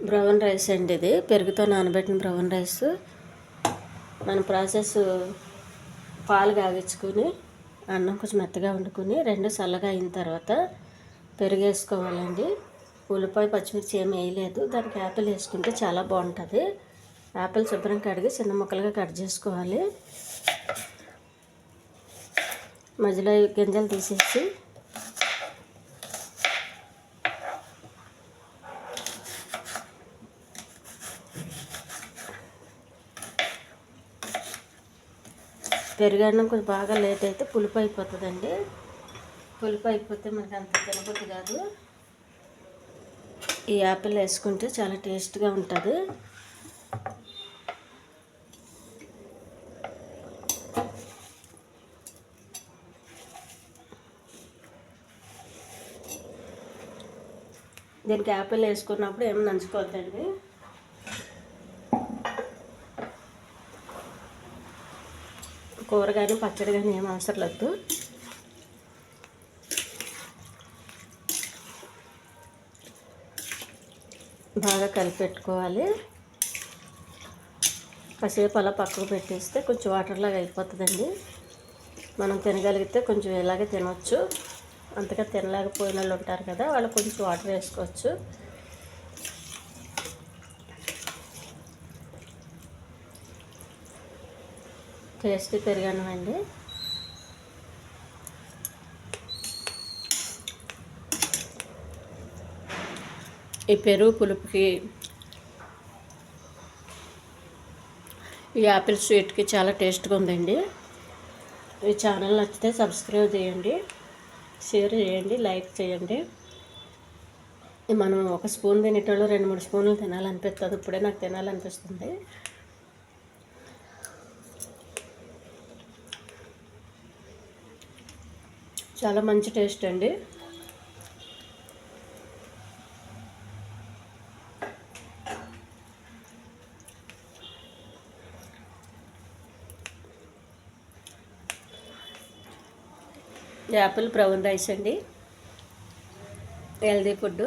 Brown rice అండి. ఇది పెరుగుతో నానబెట్టిన బ్రౌన్ రైస్. మన ప్రాసెస్ పాలు కాగించుకొని అన్నం కొంచెం మెత్తగా వండుకొని రెండు చల్లగా అయిన తర్వాత పెరుగు వేసుకోవాలండి. ఉల్లిపాయ పచ్చిమిర్చి ఏమి వేయలేదు. దానికి యాపిల్ వేసుకుంటే చాలా బాగుంటుంది. యాపిల్ శుభ్రం కడిగి చిన్న ముక్కలుగా కట్ చేసుకోవాలి. మధ్యలో గింజలు తీసేసి పెరుగన్నం కొంచెం బాగా లేట్ అయితే పులుపు అయిపోతుందండి. పులుపు అయిపోతే మనకి అంత తినబుద్ధి కాదు. ఈ యాపిల్ వేసుకుంటే చాలా టేస్ట్గా ఉంటుంది. దీనికి యాపిల్ వేసుకున్నప్పుడు ఏమి నంచుకోవద్దండి. కూర కానీ పచ్చడి కానీ ఏం అవసరం లేదు. బాగా కలిపెట్టుకోవాలి. కాసేపు అలా పక్కకు పెట్టేస్తే కొంచెం వాటర్లాగా అయిపోతుందండి. మనం తినగలిగితే కొంచెం ఇలాగే తినవచ్చు. అంతగా తినలేకపోయిన వాళ్ళు ఉంటారు కదా, వాళ్ళు కొంచెం వాటర్ వేసుకోవచ్చు. టేస్టీ పెరుగన్నం అండి. ఈ పెరుగు పులుపుకి, ఈ యాపిల్ స్వీట్కి చాలా టేస్ట్గా ఉందండి. ఈ ఛానల్ నచ్చితే సబ్స్క్రైబ్ చేయండి, షేర్ చేయండి, లైక్ చేయండి. మనం ఒక స్పూన్ తినేటోళ్ళు 2-3 స్పూన్లు తినాలనిపిస్తుంది. ఇప్పుడే నాకు తినాలనిపిస్తుంది. చాలా మంచి టేస్ట్ అండి. యాపిల్ బ్రౌన్ రైస్ అండి, హెల్దీ ఫుడ్.